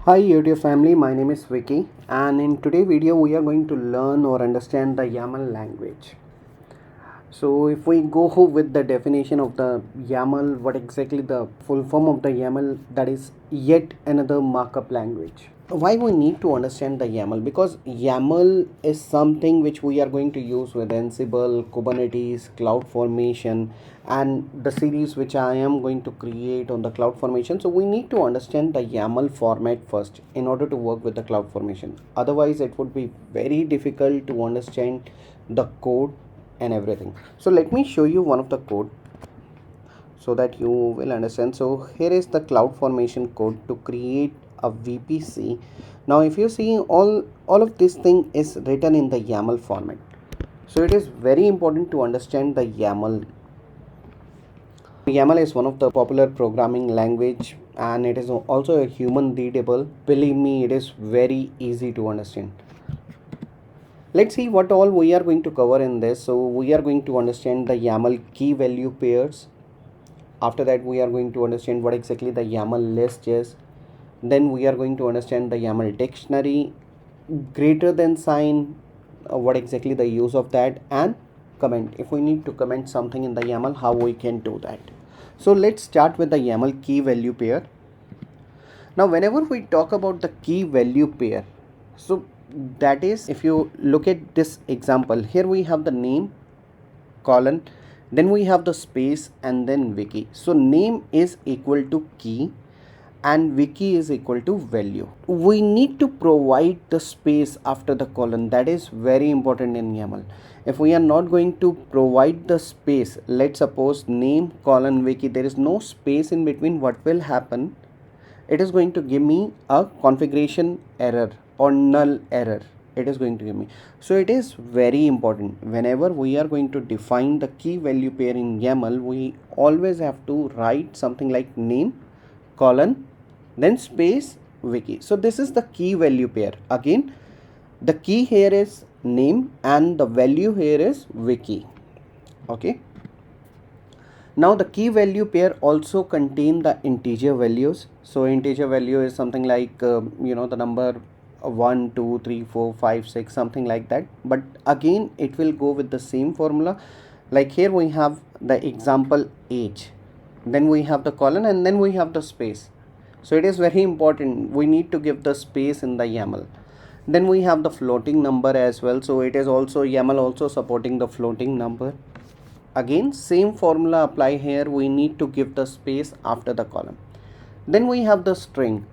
Hi YouTube family, my name is Vicky and in today's video we are going to learn or understand the YAML language. So if we go with the definition of the YAML, what exactly the full form of the YAML, that is yet another markup language. Why we need to understand the YAML? Because YAML is something which we are going to use with Ansible, Kubernetes, CloudFormation, and the series which I am going to create on the CloudFormation. So we need to understand the YAML format first in order to work with the CloudFormation. Otherwise, it would be very difficult to understand the code and everything. So let me show you one of the code so that you will understand. So here is the CloudFormation code to create a VPC. Now if you see, all of this thing is written in the YAML format. So it is very important to understand the YAML. YAML is one of the popular programming language and it is also a human readable. Believe me, it is very easy to understand. Let's see what all we are going to cover in this. So we are going to understand the YAML key value pairs. After that we are going to understand what exactly the YAML list is. Then we are going to understand the YAML dictionary, greater than sign, what exactly the use of that, and comment. If we need to comment something in the YAML, how we can do that. So let's start with the YAML key value pair. Now whenever we talk about the key value pair, so that is, if you look at this example, here we have the name colon, then we have the space, and then Vicky. So name is equal to key and Vicky is equal to value. We need to provide the space after the colon. That is very important in YAML. If we are not going to provide the space, let's suppose name colon Vicky, there is no space in between, what will happen? It is going to give me a configuration error or null error. It is going to give me. So it is very important, whenever we are going to define the key value pair in YAML, we always have to write something like name colon then space Vicky. So this is the key value pair. Again, the key here is name and the value here is Vicky. Okay. Now the key value pair also contain the integer values. So integer value is something like the number 1 2 3 4 5 6, something like that. But again it will go with the same formula. Like here we have the example age, then we have the colon, and then we have the space. So it is very important, we need to give the space in the YAML. Then we have the floating number as well. So it is also YAML also supporting the floating number. Again same formula apply here, we need to give the space after the column. Then we have the string.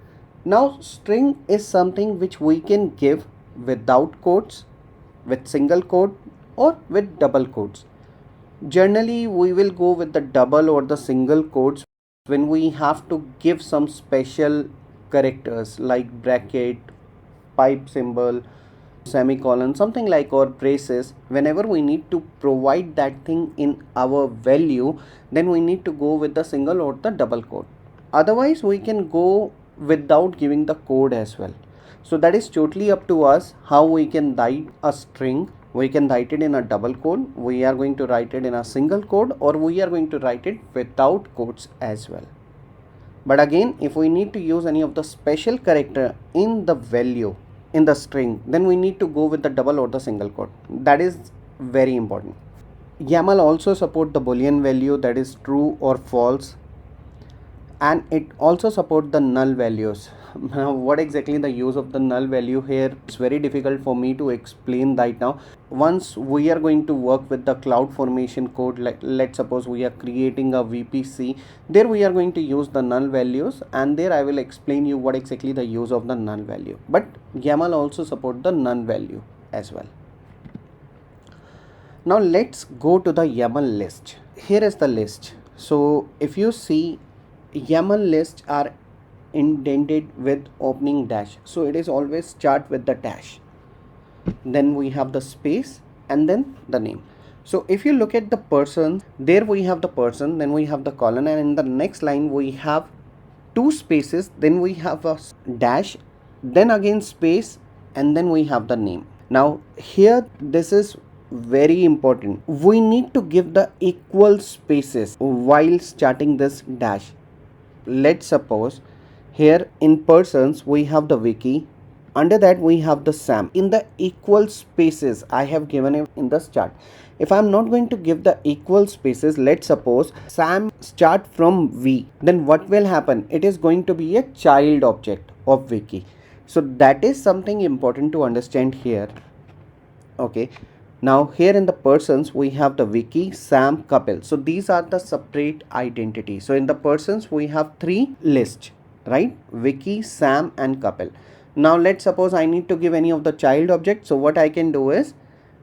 Now string is something which we can give without quotes, with single quote, or with double quotes. Generally we will go with the double or the single quotes when we have to give some special characters like bracket, pipe symbol, semicolon, something like, or braces. Whenever we need to provide that thing in our value, then we need to go with the single or the double quote. Otherwise we can go without giving the code as well. So that is totally up to us how we can write a string. We can write it in a double quote, we are going to write it in a single quote, or we are going to write it without quotes as well. But again, if we need to use any of the special character in the value in the string, then we need to go with the double or the single quote. That is very important. YAML also support the boolean value, that is true or false, and it also support the null values. Now what exactly the use of the null value here, it's very difficult for me to explain right now. Once we are going to work with the CloudFormation code, like let's suppose we are creating a VPC, there we are going to use the null values, and there I will explain you what exactly the use of the null value. But YAML also support the null value as well. Now let's go to the YAML list. Here is the list. So if you see, YAML lists are indented with opening dash, so it is always start with the dash, then we have the space, and then the name. So if you look at the person, there we have the person, then we have the colon, and in the next line we have two spaces, then we have a dash, then again space, and then we have the name. Now here this is very important, we need to give the equal spaces while starting this dash. Let's suppose Here in persons we have the Vicky. Under that we have the Sam. In the equal spaces I have given it in the start. If I'm not going to give the equal spaces, let's suppose Sam start from V, then what will happen? It is going to be a child object of Vicky. So that is something important to understand here. Okay, now here in the persons we have the Vicky, Sam, Kapil. So these are the separate identities. So in the persons we have three lists, right? Vicky, Sam and Kapil. Now let's suppose I need to give any of the child objects. So what I can do is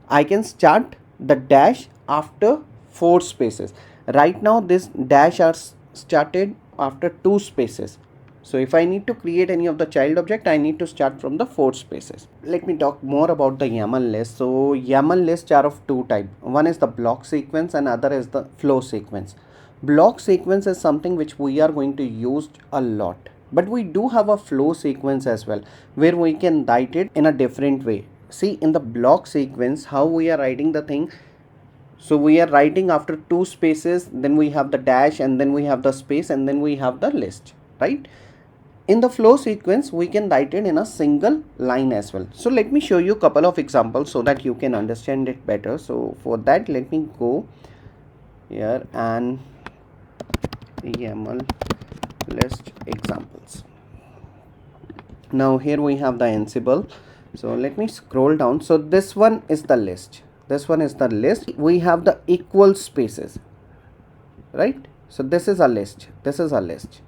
I can start the dash after 4 spaces. Right now this dash are started after 2 spaces. So if I need to create any of the child object, I need to start from the 4 spaces. Let me talk more about the YAML list. So YAML lists are of two types. One is the block sequence and other is the flow sequence. Block sequence is something which we are going to use a lot. But we do have a flow sequence as well, where we can write it in a different way. See, in the block sequence, how we are writing the thing. So we are writing after 2 spaces, then we have the dash and then we have the space and then we have the list, right? In the flow sequence, we can write it in a single line as well. So let me show you a couple of examples so that you can understand it better. So for that, let me go here and YAML list examples. Now here we have the Ansible. So let me scroll down. So this one is the list. This one is the list. We have the equal spaces, right? So this is a list. This is a list.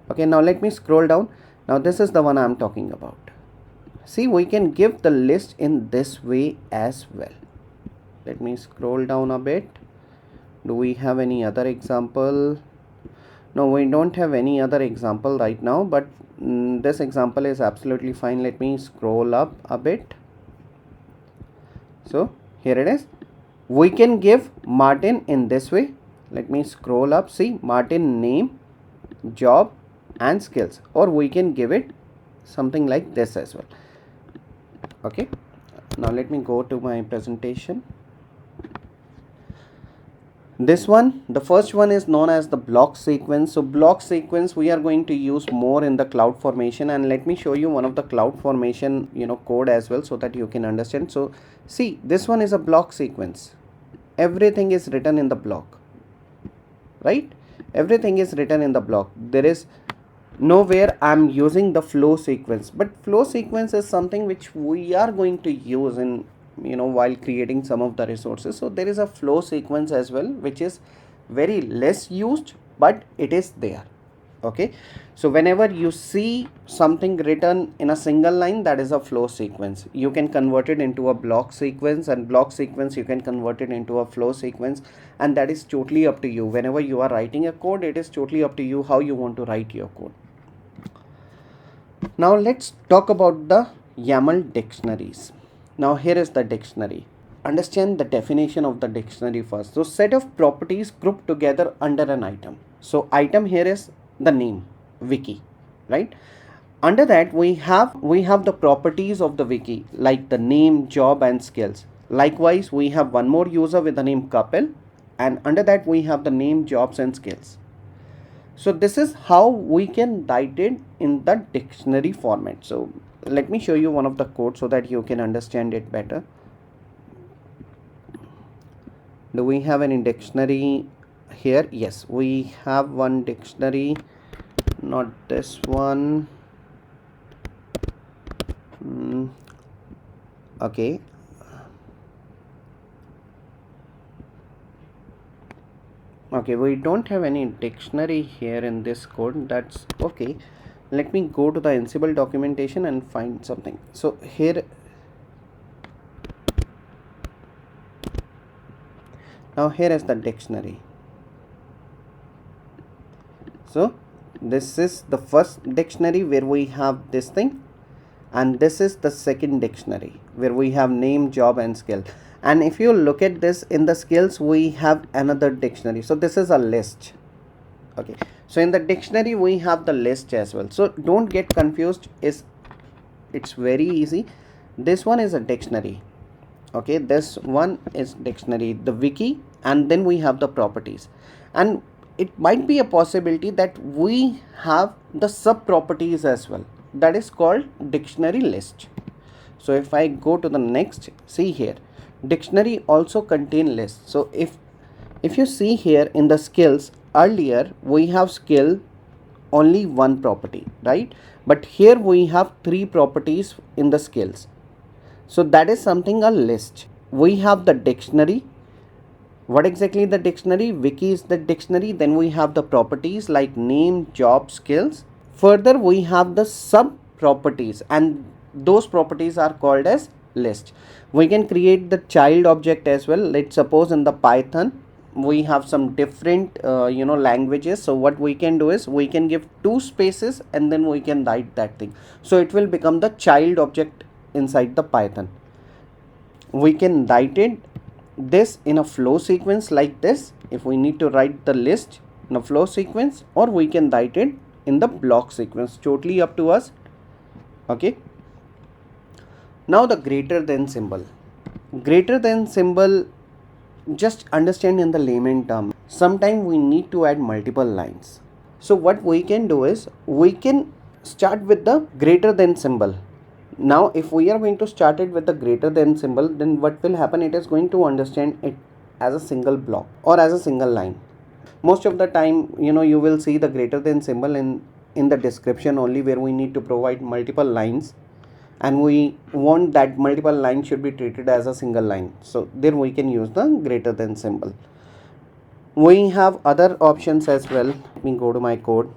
Okay, now let me scroll down. Now this is the one I'm talking about. See, we can give the list in this way as well. Let me scroll down a bit. Do we have any other example? No, we don't have any other example right now, but this example is absolutely fine. Let me scroll up a bit. So here it is. We can give Martin in this way. Let me scroll up. See, Martin name, job and skills, or we can give it something like this as well. Okay, now let me go to my presentation. This one, the first one is known as the block sequence. So block sequence we are going to use more in the CloudFormation, and let me show you one of the CloudFormation code as well so that you can understand. So see, this one is a block sequence. Everything is written in the block, right? Everything is written in the block. There is nowhere I'm using the flow sequence, but flow sequence is something which we are going to use in while creating some of the resources. So there is a flow sequence as well, which is very less used, but it is there. Okay, so whenever you see something written in a single line, that is a flow sequence. You can convert it into a block sequence, and block sequence you can convert it into a flow sequence, and that is totally up to you. Whenever you are writing a code, it is totally up to you how you want to write your code. Now let's talk about the YAML dictionaries. Now here is the dictionary. Understand the definition of the dictionary first. So set of properties grouped together under an item. So item here is the name, Vicky, right? Under that we have the properties of the Vicky, like the name, job and skills. Likewise, we have one more user with the name Kapil, and under that we have the name, jobs and skills. So this is how we can write it in the dictionary format. So let me show you one of the codes so that you can understand it better. Do we have any dictionary here? Yes, we have one dictionary, not this one. Okay. Okay, we don't have any dictionary here in this code. That's okay. Let me go to the Ansible documentation and find something. So here, now here is the dictionary. So this is the first dictionary where we have this thing, and this is the second dictionary where we have name, job and skill. And if you look at this, in the skills we have another dictionary. So this is a list. Okay, so in the dictionary we have the list as well. So don't get confused, it's very easy. This one is a dictionary. Okay, this one is dictionary, the Wiki, and then we have the properties. And it might be a possibility that we have the sub properties as well, that is called dictionary list. So if I go to the next, see here, dictionary also contain list. So if you see here in the skills, earlier we have skill only one property, right? But here we have three properties in the skills. So that is something a list. We have the dictionary. What exactly the dictionary? Wiki is the dictionary. Then we have the properties like name, job, skills. Further, we have the sub properties, and those properties are called as list. We can create the child object as well. Let's suppose in the Python we have some different languages. So what we can do is we can give two spaces and then we can write that thing. So it will become the child object inside the Python. We can write it this in a flow sequence like this, if we need to write the list in a flow sequence, or we can write it in the block sequence, totally up to us. Okay, now the greater than symbol. Greater than symbol, just understand in the layman term, sometimes we need to add multiple lines. So what we can do is we can start with the greater than symbol. Now if we are going to start it with the greater than symbol, then what will happen, it is going to understand it as a single block or as a single line. Most of the time, you will see the greater than symbol in the description only, where we need to provide multiple lines, and we want that multiple lines should be treated as a single line. So there we can use the greater than symbol. We have other options as well. Let me go to my code.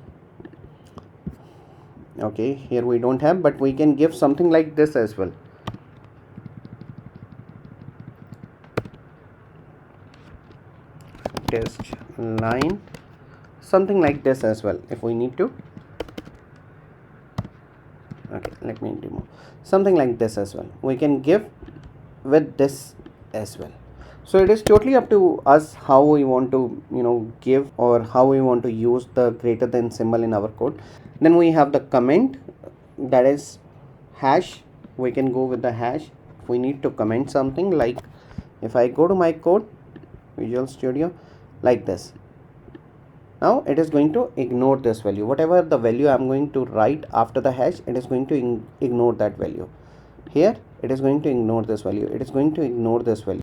Okay, here we don't have, but we can give something like this as well. Test line, something like this as well, if we need to. Okay, let me remove something like this as well. We can give with this as well. So it is totally up to us how we want to give, or how we want to use the greater than symbol in our code. Then we have the comment, that is hash. We can go with the hash if we need to comment something. Like if I go to my code, Visual Studio, like this, now it is going to ignore this value. Whatever the value I am going to write after the hash, it is going to ignore that value. Here it is going to ignore this value, it is going to ignore this value.